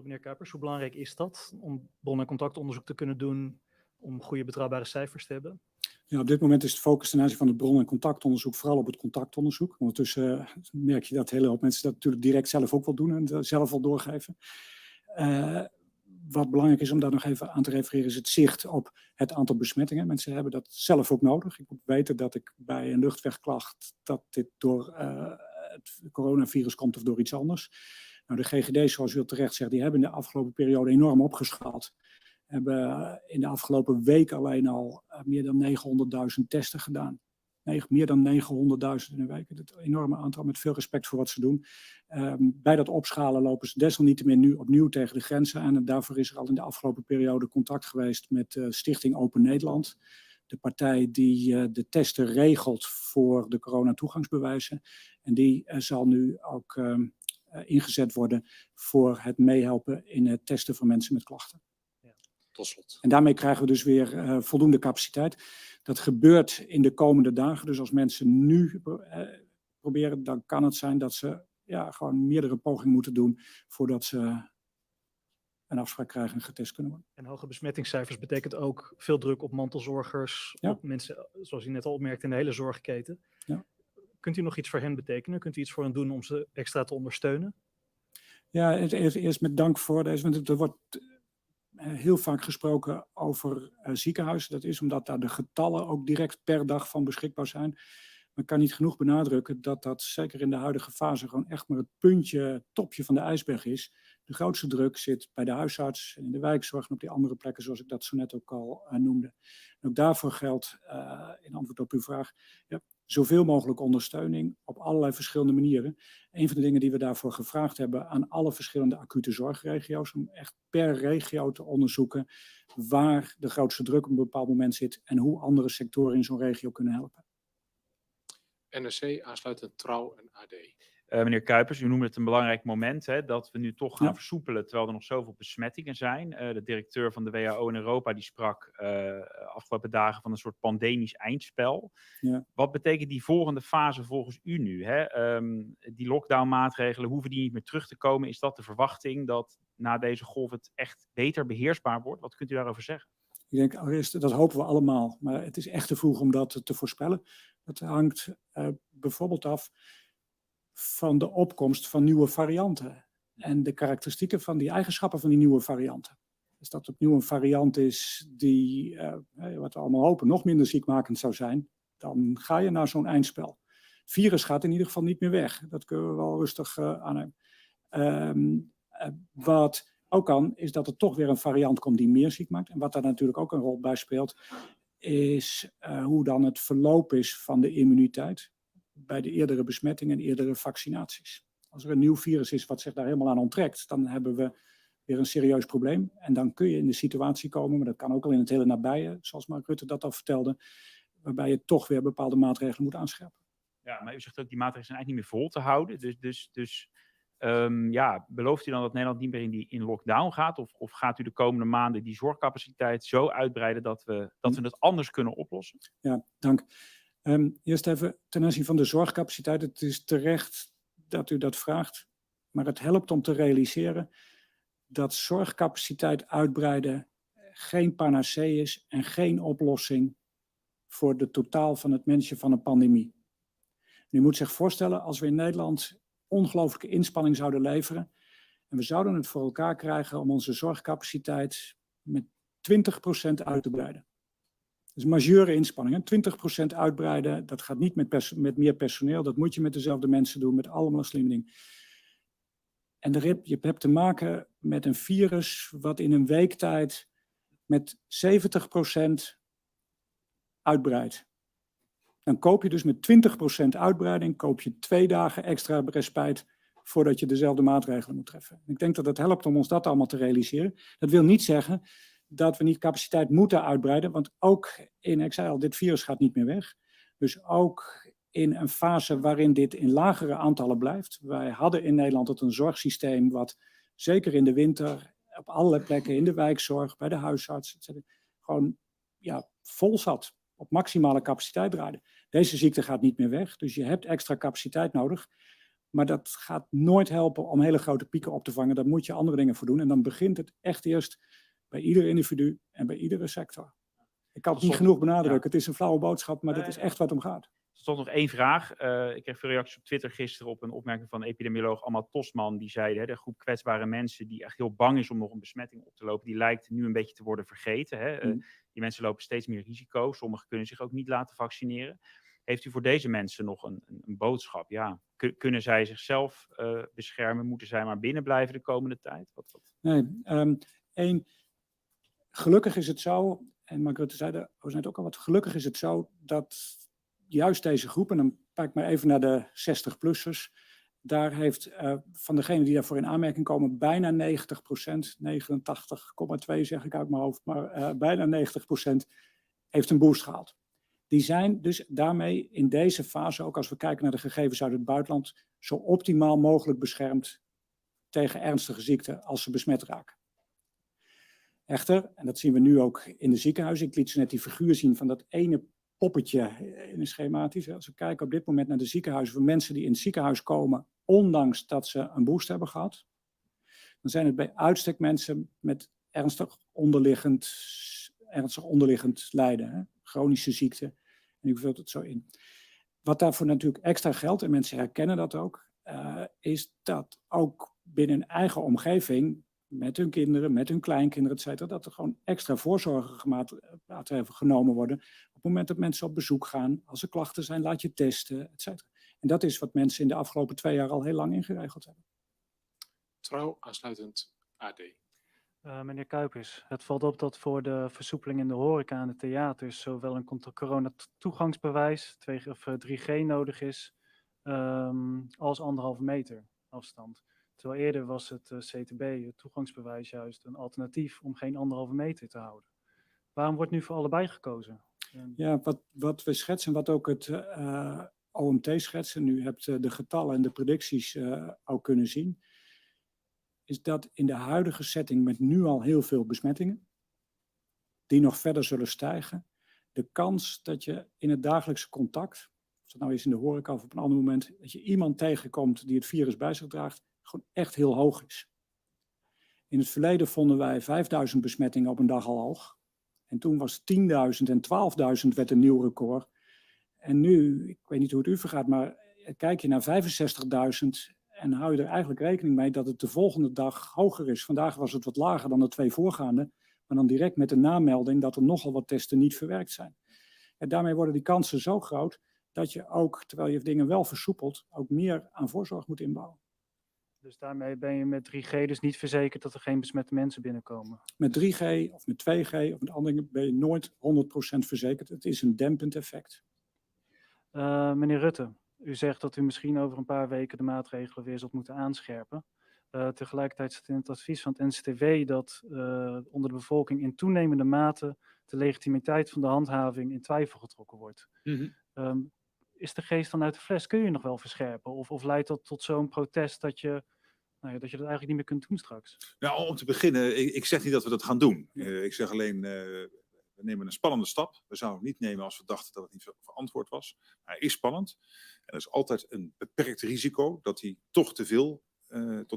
Meneer Kuipers, hoe belangrijk is dat om bron- en contactonderzoek te kunnen doen, om goede betrouwbare cijfers te hebben? Ja, op dit moment is de focus ten aanzien van het bron- en contactonderzoek vooral op het contactonderzoek. Ondertussen merk je dat een hele hoop mensen dat natuurlijk direct zelf ook wel doen en zelf wel doorgeven. Wat belangrijk is om daar nog even aan te refereren is het zicht op het aantal besmettingen. Mensen hebben dat zelf ook nodig. Ik moet weten dat ik bij een luchtwegklacht dat dit door het coronavirus komt of door iets anders. Nou, de GGD's, zoals u al terecht zegt, die hebben in de afgelopen periode enorm opgeschaald. Hebben in de afgelopen week alleen al meer dan 900.000 testen gedaan. Meer dan 900.000 in een week. Dat is een enorme aantal, met veel respect voor wat ze doen. Bij dat opschalen lopen ze desalniettemin nu opnieuw tegen de grenzen aan. En daarvoor is er al in de afgelopen periode contact geweest met Stichting Open Nederland. de partij die de testen regelt voor de coronatoegangsbewijzen. En die zal nu ook ingezet worden voor het meehelpen in het testen van mensen met klachten. Tot slot. En daarmee krijgen we dus weer voldoende capaciteit. Dat gebeurt in de komende dagen. Dus als mensen nu proberen, dan kan het zijn dat ze gewoon meerdere pogingen moeten doen voordat ze een afspraak krijgen en getest kunnen worden. En hoge besmettingscijfers betekent ook veel druk op mantelzorgers, Ja. op mensen, zoals u net al opmerkte, in de hele zorgketen. Ja. Kunt u nog iets voor hen betekenen? Kunt u iets voor hen doen om ze extra te ondersteunen? Ja, eerst met dank voor deze, want er wordt heel vaak gesproken over ziekenhuizen. Dat is omdat daar de getallen ook direct per dag van beschikbaar zijn. Maar ik kan niet genoeg benadrukken dat dat zeker in de huidige fase gewoon echt maar het topje van de ijsberg is. De grootste druk zit bij de huisarts en in de wijkzorg en op die andere plekken zoals ik dat zo net ook al noemde. En ook daarvoor geldt, in antwoord op uw vraag, zoveel mogelijk ondersteuning op allerlei verschillende manieren. Een van de dingen die we daarvoor gevraagd hebben aan alle verschillende acute zorgregio's, om echt per regio te onderzoeken waar de grootste druk op een bepaald moment zit en hoe andere sectoren in zo'n regio kunnen helpen. NRC, aansluitend Trouw en AD. Meneer Kuipers, u noemde het een belangrijk moment dat we nu toch gaan Ja. versoepelen terwijl er nog zoveel besmettingen zijn. De directeur van de WHO in Europa die sprak afgelopen dagen van een soort pandemisch eindspel. Ja. Wat betekent die volgende fase volgens u nu? Die lockdownmaatregelen, hoeven die niet meer terug te komen? Is dat de verwachting dat na deze golf het echt beter beheersbaar wordt? Wat kunt u daarover zeggen? Ik denk allereerst, dat hopen we allemaal, maar het is echt te vroeg om dat te voorspellen. Dat hangt bijvoorbeeld af van de opkomst van nieuwe varianten en de karakteristieken van die eigenschappen van die nieuwe varianten. Als dat opnieuw een variant is die, wat we allemaal hopen, nog minder ziekmakend zou zijn, dan ga je naar zo'n eindspel. Het virus gaat in ieder geval niet meer weg. Dat kunnen we wel rustig aannemen. Wat ook kan, is dat er toch weer een variant komt die meer ziek maakt. En wat daar natuurlijk ook een rol bij speelt, is hoe dan het verloop is van de immuniteit bij de eerdere besmetting en eerdere vaccinaties. Als er een nieuw virus is wat zich daar helemaal aan onttrekt, dan hebben we weer een serieus probleem. En dan kun je in de situatie komen, maar dat kan ook al in het hele nabije, zoals Mark Rutte dat al vertelde, waarbij je toch weer bepaalde maatregelen moet aanscherpen. Ja, maar u zegt ook die maatregelen zijn eigenlijk niet meer vol te houden. Dus belooft u dan dat Nederland niet meer in lockdown gaat? Of gaat u de komende maanden die zorgcapaciteit zo uitbreiden dat we het anders kunnen oplossen? Ja, dank. Eerst even ten aanzien van de zorgcapaciteit. Het is terecht dat u dat vraagt, maar het helpt om te realiseren dat zorgcapaciteit uitbreiden geen panacee is en geen oplossing voor de totaal van het managen van een pandemie. U moet zich voorstellen, als we in Nederland ongelooflijke inspanning zouden leveren en we zouden het voor elkaar krijgen om onze zorgcapaciteit met 20% uit te breiden. Dat is majeure inspanningen. 20% uitbreiden, dat gaat niet met meer personeel. Dat moet je met dezelfde mensen doen, met allemaal slimme dingen. En je hebt te maken met een virus wat in een week tijd met 70% uitbreidt. Dan koop je dus met 20% uitbreiding, koop je 2 dagen extra respijt voordat je dezelfde maatregelen moet treffen. Ik denk dat het helpt om ons dat allemaal te realiseren. Dat wil niet zeggen dat we niet capaciteit moeten uitbreiden, want ook ik zei al, dit virus gaat niet meer weg. Dus ook in een fase waarin dit in lagere aantallen blijft. Wij hadden in Nederland een zorgsysteem wat zeker in de winter op allerlei plekken in de wijkzorg, bij de huisarts, etc., gewoon vol zat, op maximale capaciteit draaide. Deze ziekte gaat niet meer weg, dus je hebt extra capaciteit nodig. Maar dat gaat nooit helpen om hele grote pieken op te vangen. Daar moet je andere dingen voor doen. En dan begint het echt eerst bij ieder individu en bij iedere sector. Ik kan het niet genoeg benadrukken. Het is een flauwe boodschap, maar dat is echt wat om gaat. Tot nog 1 vraag. Ik kreeg veel reacties op Twitter gisteren op een opmerking van epidemioloog Amal Tosman. Die zei, de groep kwetsbare mensen die echt heel bang is om nog een besmetting op te lopen, die lijkt nu een beetje te worden vergeten. Die mensen lopen steeds meer risico. Sommigen kunnen zich ook niet laten vaccineren. Heeft u voor deze mensen nog een boodschap? Ja, kunnen zij zichzelf beschermen? Moeten zij maar binnen blijven de komende tijd? Nee, gelukkig is het zo, en Mark Rutte zei er net ook al wat, gelukkig is het zo dat juist deze groep, en dan kijk ik maar even naar de 60-plussers, daar heeft van degenen die daarvoor in aanmerking komen bijna 90%, 89,2 zeg ik uit mijn hoofd, maar bijna 90% heeft een boost gehad. Die zijn dus daarmee in deze fase, ook als we kijken naar de gegevens uit het buitenland, zo optimaal mogelijk beschermd tegen ernstige ziekten als ze besmet raken. Echter, en dat zien we nu ook in de ziekenhuizen, ik liet ze net die figuur zien van dat ene poppetje in een schematisch. Als we kijken op dit moment naar de ziekenhuizen van mensen die in het ziekenhuis komen, ondanks dat ze een boost hebben gehad, dan zijn het bij uitstek mensen met ernstig onderliggend lijden, hè? Chronische ziekte. En u vult het zo in. Wat daarvoor natuurlijk extra geldt, en mensen herkennen dat ook, is dat ook binnen hun eigen omgeving, met hun kinderen, met hun kleinkinderen, et cetera, dat er gewoon extra voorzorgsmaatregelen genomen worden. Op het moment dat mensen op bezoek gaan, als er klachten zijn, laat je testen, et cetera. En dat is wat mensen in de afgelopen 2 jaar al heel lang ingeregeld hebben. Trouw, aansluitend AD. Meneer Kuipers, het valt op dat voor de versoepeling in de horeca en de theaters zowel een corona-toegangsbewijs, 2 of 3G nodig is, als 1,5 meter afstand. Terwijl eerder was het CTB, het toegangsbewijs, juist een alternatief om geen 1,5 meter te houden. Waarom wordt nu voor allebei gekozen? Ja, wat we schetsen, wat ook het OMT schetsen, nu hebt de getallen en de predicties ook kunnen zien, is dat in de huidige setting met nu al heel veel besmettingen, die nog verder zullen stijgen, de kans dat je in het dagelijkse contact, of dat nou is in de horeca of op een ander moment, dat je iemand tegenkomt die het virus bij zich draagt, gewoon echt heel hoog is. In het verleden vonden wij 5000 besmettingen op een dag al hoog. En toen was 10.000 en 12.000 werd een nieuw record. En nu, ik weet niet hoe het u vergaat, maar kijk je naar 65.000 en hou je er eigenlijk rekening mee dat het de volgende dag hoger is. Vandaag was het wat lager dan de 2 voorgaande, maar dan direct met de namelding dat er nogal wat testen niet verwerkt zijn. En daarmee worden die kansen zo groot dat je ook, terwijl je dingen wel versoepelt, ook meer aan voorzorg moet inbouwen. Dus daarmee ben je met 3G dus niet verzekerd dat er geen besmette mensen binnenkomen? Met 3G of met 2G of met andere ben je nooit 100% verzekerd. Het is een dempend effect. Meneer Rutte, u zegt dat u misschien over een paar weken de maatregelen weer zult moeten aanscherpen. Tegelijkertijd staat in het advies van het NCTW dat onder de bevolking in toenemende mate de legitimiteit van de handhaving in twijfel getrokken wordt. Is de geest dan uit de fles? Kun je nog wel verscherpen? Of leidt dat tot zo'n protest dat je dat eigenlijk niet meer kunt doen straks? Nou, om te beginnen, ik zeg niet dat we dat gaan doen. Ik zeg alleen, we nemen een spannende stap. We zouden het niet nemen als we dachten dat het niet verantwoord was. Maar hij is spannend. En er is altijd een beperkt risico dat hij toch tot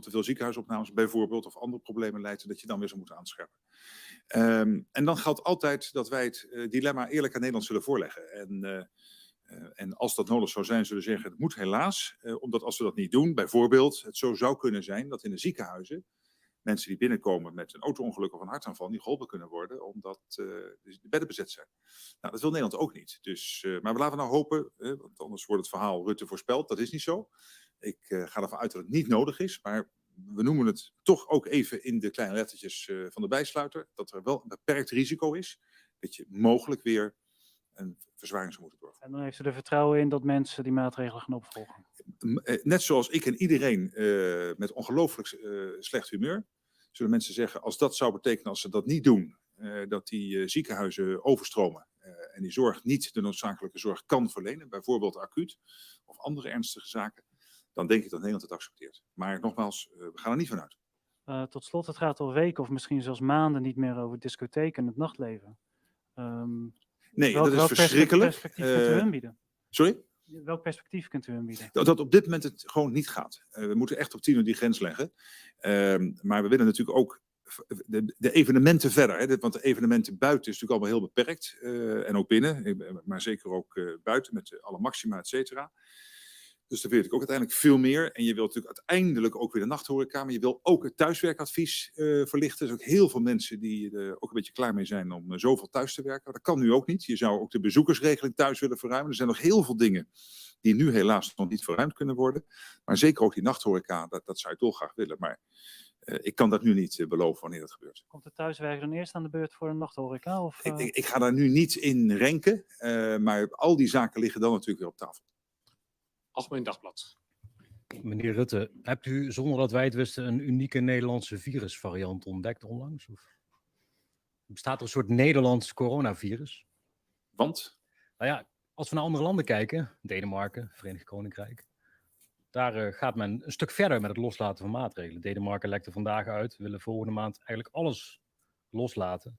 te veel ziekenhuisopnames bijvoorbeeld of andere problemen leidt, dat je dan weer zou moeten aanscherpen. En dan geldt altijd dat wij het dilemma eerlijk aan Nederland zullen voorleggen. En als dat nodig zou zijn, zullen we zeggen, het moet helaas. Omdat als we dat niet doen, bijvoorbeeld, het zo zou kunnen zijn dat in de ziekenhuizen mensen die binnenkomen met een auto-ongeluk of een hartaanval niet geholpen kunnen worden, omdat de bedden bezet zijn. Nou, dat wil Nederland ook niet. Dus, maar we laten nou hopen, want anders wordt het verhaal Rutte voorspeld. Dat is niet zo. Ik ga ervan uit dat het niet nodig is, maar we noemen het toch ook even in de kleine lettertjes van de bijsluiter, dat er wel een beperkt risico is, dat je mogelijk weer een verzwaring zou moeten doorvoeren. En dan heeft u er vertrouwen in dat mensen die maatregelen gaan opvolgen? Net zoals ik en iedereen met ongelooflijk slecht humeur, zullen mensen zeggen, als dat zou betekenen, als ze dat niet doen, dat die ziekenhuizen overstromen en die zorg niet de noodzakelijke zorg kan verlenen, bijvoorbeeld acuut of andere ernstige zaken, dan denk ik dat Nederland het accepteert. Maar nogmaals, we gaan er niet vanuit. Tot slot, het gaat al weken of misschien zelfs maanden niet meer over discotheken en het nachtleven. Nee, dat is verschrikkelijk. Perspectief kunt u hun bieden? Sorry? Welk perspectief kunt u hun bieden? Dat op dit moment het gewoon niet gaat. We moeten echt op 10 uur die grens leggen. Maar we willen natuurlijk ook de evenementen verder. Hè? Want de evenementen buiten is natuurlijk allemaal heel beperkt. En ook binnen, maar zeker ook buiten met alle maxima, et cetera. Dus daar wil ik ook uiteindelijk veel meer. En je wilt natuurlijk uiteindelijk ook weer de nachthoreca. Maar je wil ook het thuiswerkadvies verlichten. Er zijn ook heel veel mensen die er ook een beetje klaar mee zijn om zoveel thuis te werken. Dat kan nu ook niet. Je zou ook de bezoekersregeling thuis willen verruimen. Er zijn nog heel veel dingen die nu helaas nog niet verruimd kunnen worden. Maar zeker ook die nachthoreca, dat zou ik dolgraag willen. Maar ik kan dat nu niet beloven wanneer dat gebeurt. Komt de thuiswerker dan eerst aan de beurt voor een nachthoreca? Of, Ik ga daar nu niet in renken. Maar al die zaken liggen dan natuurlijk weer op tafel. Algemeen Dagblad. Meneer Rutte, hebt u zonder dat wij het wisten een unieke Nederlandse virusvariant ontdekt onlangs? Of bestaat er een soort Nederlands coronavirus? Want? Nou ja, als we naar andere landen kijken, Denemarken, Verenigd Koninkrijk, daar gaat men een stuk verder met het loslaten van maatregelen. Denemarken lekte vandaag uit, we willen volgende maand eigenlijk alles loslaten.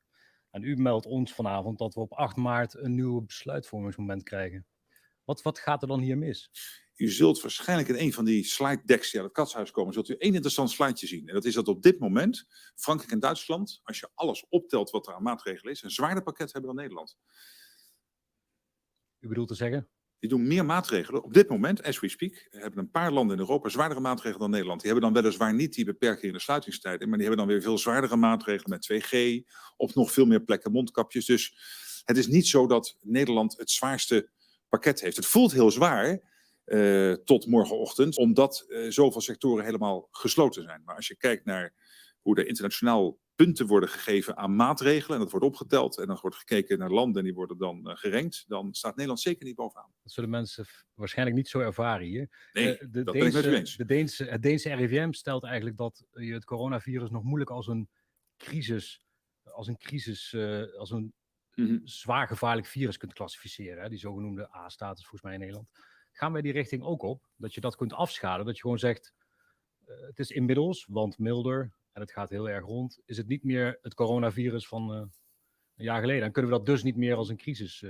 En u meldt ons vanavond dat we op 8 maart een nieuw besluitvormingsmoment krijgen. Wat gaat er dan hier mis? U zult waarschijnlijk in een van die slide decks die aan het Katshuis komen, zult u één interessant slideje zien. En dat is dat op dit moment Frankrijk en Duitsland, als je alles optelt wat er aan maatregelen is, een zwaarder pakket hebben dan Nederland. U bedoelt te zeggen? Die doen meer maatregelen. Op dit moment, as we speak, hebben een paar landen in Europa zwaardere maatregelen dan Nederland. Die hebben dan weliswaar niet die beperking in de sluitingstijden, maar die hebben dan weer veel zwaardere maatregelen met 2G, op nog veel meer plekken mondkapjes. Dus het is niet zo dat Nederland het zwaarste pakket heeft. Het voelt heel zwaar tot morgenochtend, omdat zoveel sectoren helemaal gesloten zijn. Maar als je kijkt naar hoe er internationaal punten worden gegeven aan maatregelen, en dat wordt opgeteld, en dan wordt gekeken naar landen en die worden dan gerankt, dan staat Nederland zeker niet bovenaan. Dat zullen mensen waarschijnlijk niet zo ervaren hier. Nee, dat ben ik met u eens. Het Deense RIVM stelt eigenlijk dat je het coronavirus nog moeilijk als een zwaar gevaarlijk virus kunt klassificeren. Hè? Die zogenoemde A-status volgens mij in Nederland. Gaan wij die richting ook op? Dat je dat kunt afschalen, dat je gewoon zegt, het is inmiddels, want milder, en het gaat heel erg rond, is het niet meer het coronavirus van een jaar geleden. Dan kunnen we dat dus niet meer als een crisis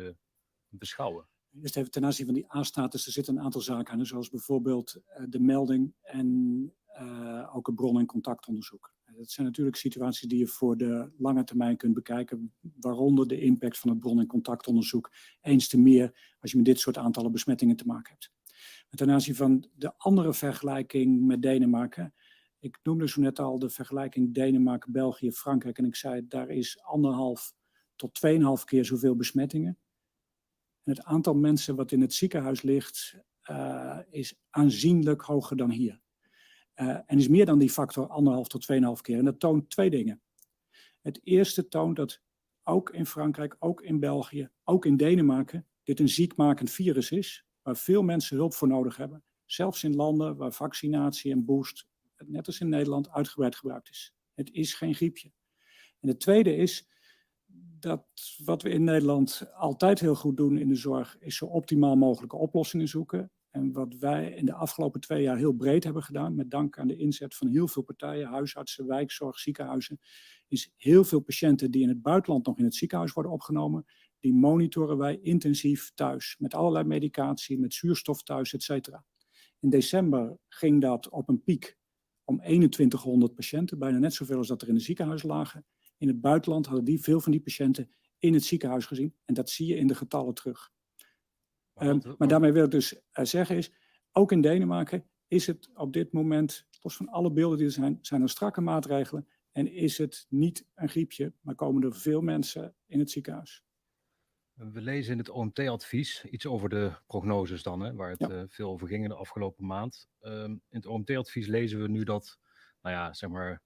beschouwen. Eerst even ten aanzien van die A-status, er zitten een aantal zaken aan, zoals bijvoorbeeld de melding en ook het bron- en contactonderzoek. Dat zijn natuurlijk situaties die je voor de lange termijn kunt bekijken, waaronder de impact van het bron- en contactonderzoek eens te meer als je met dit soort aantallen besmettingen te maken hebt. Maar ten aanzien van de andere vergelijking met Denemarken, ik noemde zo net al de vergelijking Denemarken, België, Frankrijk en ik zei daar is 1,5 tot 2,5 keer zoveel besmettingen. En het aantal mensen wat in het ziekenhuis ligt is aanzienlijk hoger dan hier. En is meer dan die factor 1,5 tot 2,5 keer. En dat toont 2 dingen. Het eerste toont dat ook in Frankrijk, ook in België, ook in Denemarken dit een ziekmakend virus is, waar veel mensen hulp voor nodig hebben. Zelfs in landen waar vaccinatie en boost, net als in Nederland, uitgebreid gebruikt is. Het is geen griepje. En het tweede is dat wat we in Nederland altijd heel goed doen in de zorg, is zo optimaal mogelijke oplossingen zoeken. En wat wij in de afgelopen 2 jaar heel breed hebben gedaan, met dank aan de inzet van heel veel partijen, huisartsen, wijkzorg, ziekenhuizen, is heel veel patiënten die in het buitenland nog in het ziekenhuis worden opgenomen, die monitoren wij intensief thuis, met allerlei medicatie, met zuurstof thuis, et cetera. In december ging dat op een piek om 2100 patiënten, bijna net zoveel als dat er in het ziekenhuis lagen. In het buitenland hadden veel van die patiënten in het ziekenhuis gezien en dat zie je in de getallen terug. Maar daarmee wil ik dus zeggen is, ook in Denemarken is het op dit moment, los van alle beelden die er zijn er strakke maatregelen en is het niet een griepje, maar komen er veel mensen in het ziekenhuis. We lezen in het OMT-advies iets over de prognoses dan, hè, waar het veel over ging in de afgelopen maand. In het OMT-advies lezen we nu dat, nou ja, zeg maar,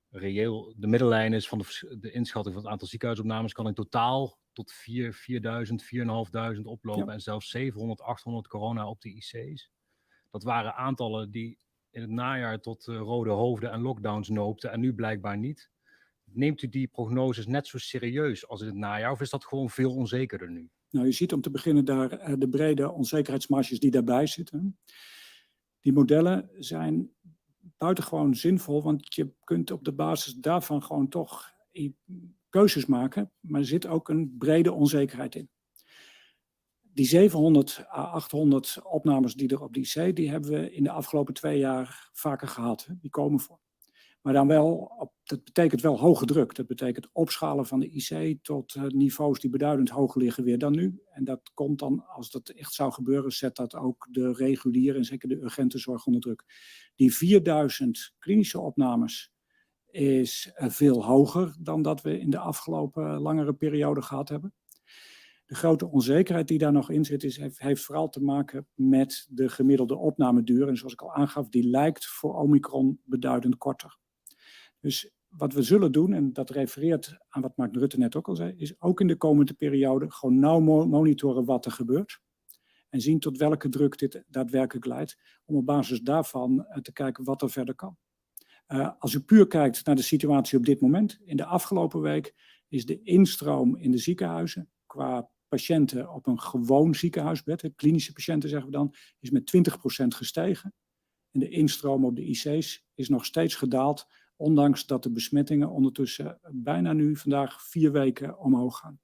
reëel de middellijn is van de inschatting van het aantal ziekenhuisopnames kan in totaal tot 4.000, 4.500 oplopen en zelfs 700, 800 corona op de IC's. Dat waren aantallen die in het najaar tot rode hoofden en lockdowns noopten en nu blijkbaar niet. Neemt u die prognoses net zo serieus als in het najaar of is dat gewoon veel onzekerder nu? Nou, je ziet om te beginnen daar de brede onzekerheidsmarges die daarbij zitten. Die modellen zijn buitengewoon zinvol, want je kunt op de basis daarvan gewoon toch keuzes maken, maar er zit ook een brede onzekerheid in. Die 700 à 800 opnames die er op die IC, die hebben we in de afgelopen 2 jaar vaker gehad. Die komen voor. Maar dan wel, dat betekent wel hoge druk. Dat betekent opschalen van de IC tot niveaus die beduidend hoger liggen weer dan nu. En dat komt dan, als dat echt zou gebeuren, zet dat ook de reguliere en zeker de urgente zorg onder druk. Die 4000 klinische opnames is veel hoger dan dat we in de afgelopen langere periode gehad hebben. De grote onzekerheid die daar nog in zit, heeft vooral te maken met de gemiddelde opnameduur. En zoals ik al aangaf, die lijkt voor Omicron beduidend korter. Dus wat we zullen doen, en dat refereert aan wat Mark Rutte net ook al zei, is ook in de komende periode gewoon nauw monitoren wat er gebeurt. En zien tot welke druk dit daadwerkelijk leidt, om op basis daarvan te kijken wat er verder kan. Als u puur kijkt naar de situatie op dit moment, in de afgelopen week is de instroom in de ziekenhuizen qua patiënten op een gewoon ziekenhuisbed, klinische patiënten zeggen we dan, is met 20% gestegen. En de instroom op de IC's is nog steeds gedaald, ondanks dat de besmettingen ondertussen bijna nu vandaag 4 weken omhoog gaan.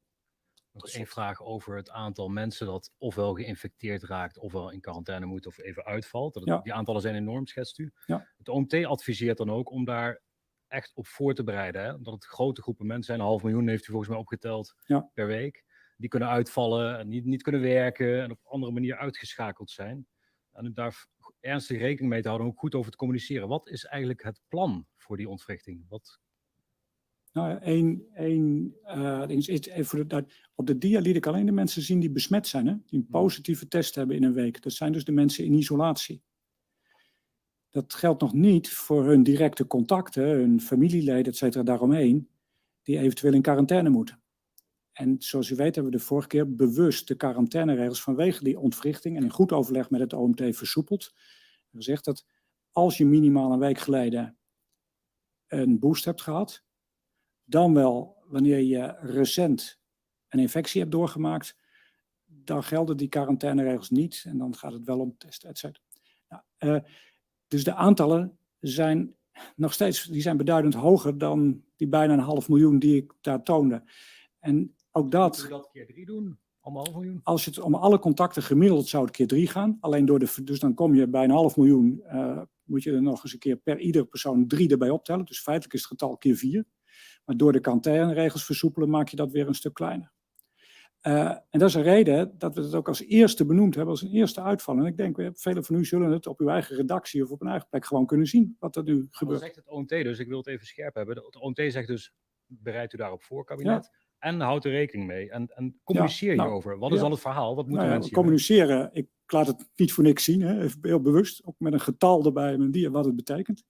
Nog één vraag over het aantal mensen dat ofwel geïnfecteerd raakt, ofwel in quarantaine moet of even uitvalt. Die aantallen zijn enorm, schetst u. Ja. Het OMT adviseert dan ook om daar echt op voor te bereiden. Hè? Omdat het grote groepen mensen zijn, 500.000 heeft u volgens mij opgeteld per week. Die kunnen uitvallen en niet kunnen werken en op een andere manier uitgeschakeld zijn. En daar ernstig rekening mee te houden en ook goed over te communiceren. Wat is eigenlijk het plan voor die ontwrichting? Nou ja, op de dia liet ik alleen de mensen zien die besmet zijn, hè? Die een positieve test hebben in een week. Dat zijn dus de mensen in isolatie. Dat geldt nog niet voor hun directe contacten, hun familieleden, et cetera, daaromheen, die eventueel in quarantaine moeten. En zoals u weet hebben we de vorige keer bewust de quarantaineregels vanwege die ontwrichting en in goed overleg met het OMT versoepeld. We zegt dat als je minimaal een week geleden een boost hebt gehad, dan wel wanneer je recent een infectie hebt doorgemaakt, dan gelden die quarantaineregels niet en dan gaat het wel om testen, et cetera. Nou, dus de aantallen zijn nog steeds, die zijn beduidend hoger dan die bijna 500.000 die ik daar toonde. En ook dat... Moeten we dat keer 3 doen? Om 500.000? Als je het om alle contacten gemiddeld zou het keer 3 gaan. Alleen dus dan kom je bij 500.000, moet je er nog eens een keer per iedere persoon 3 erbij optellen. Dus feitelijk is het getal keer 4. Maar door de quarantaineregels versoepelen maak je dat weer een stuk kleiner. En dat is een reden dat we het ook als eerste benoemd hebben, als een eerste uitval. En ik denk, velen van u zullen het op uw eigen redactie of op een eigen plek gewoon kunnen zien wat er nu gebeurt. Dat zegt het OMT dus, ik wil het even scherp hebben. Het OMT zegt dus, bereidt u daarop voor, kabinet. Ja. En houd er rekening mee. En communiceer hierover. Wat is dan het verhaal? Wat moeten mensen communiceren, ik laat het niet voor niks zien, hè, even heel bewust. Ook met een getal erbij, met die, wat het betekent.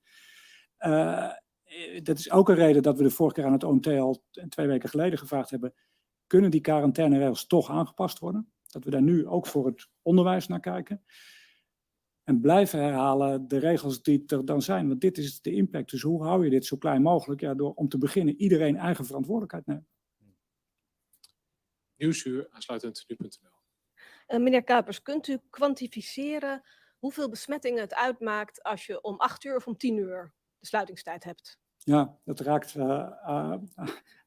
Dat is ook een reden dat we de vorige keer aan het OMT al 2 weken geleden gevraagd hebben. Kunnen die quarantaineregels toch aangepast worden? Dat we daar nu ook voor het onderwijs naar kijken. En blijven herhalen de regels die er dan zijn. Want dit is de impact. Dus hoe hou je dit zo klein mogelijk? Ja, door om te beginnen iedereen eigen verantwoordelijkheid nemen. Nieuwsuur, aansluitend nu.nl. Meneer Kuipers, kunt u kwantificeren hoeveel besmettingen het uitmaakt als je om 8 uur of om 10 uur de sluitingstijd hebt? Ja, dat raakt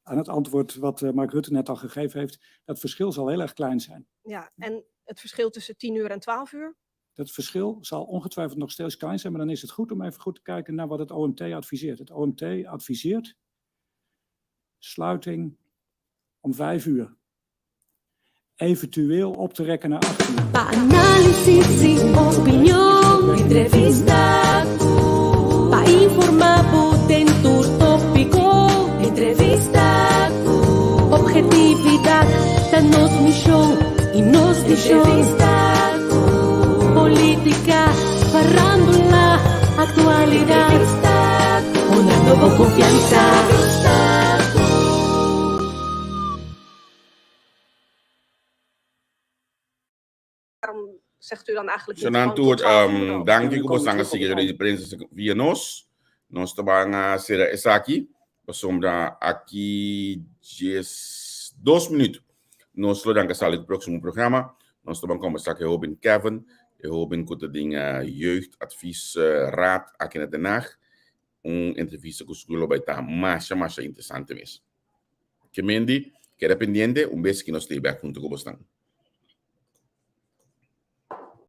aan het antwoord wat Mark Rutte net al gegeven heeft. Dat verschil zal heel erg klein zijn. Ja, en het verschil tussen 10 uur en 12 uur? Dat verschil zal ongetwijfeld nog steeds klein zijn, maar dan is het goed om even goed te kijken naar wat het OMT adviseert. Het OMT adviseert sluiting om 5 uur. Eventueel op te rekken naar 8 uur. Análisis y opinión, entrevista, pa informar dentro tópico, entrevista, objetividad, danos mi show y nos di show, política, farándula, actualidad, una nueva confianza. Waarom zegt u dan eigenlijk Zo antwoord, dank u voor zang sigeren de prinses via nos tabang sera esaki sombra aqui 2 minutos. Nos lo dank sal het próximo programa. Nos tabang conversar que Robin Kevin, Robin com o jeugdadvies raad aqui na Den Haag. Entrevista com o escola vai estar mais interessante mesmo. Que mendi, que era pendiente, beso que nos esteja junto com vocês.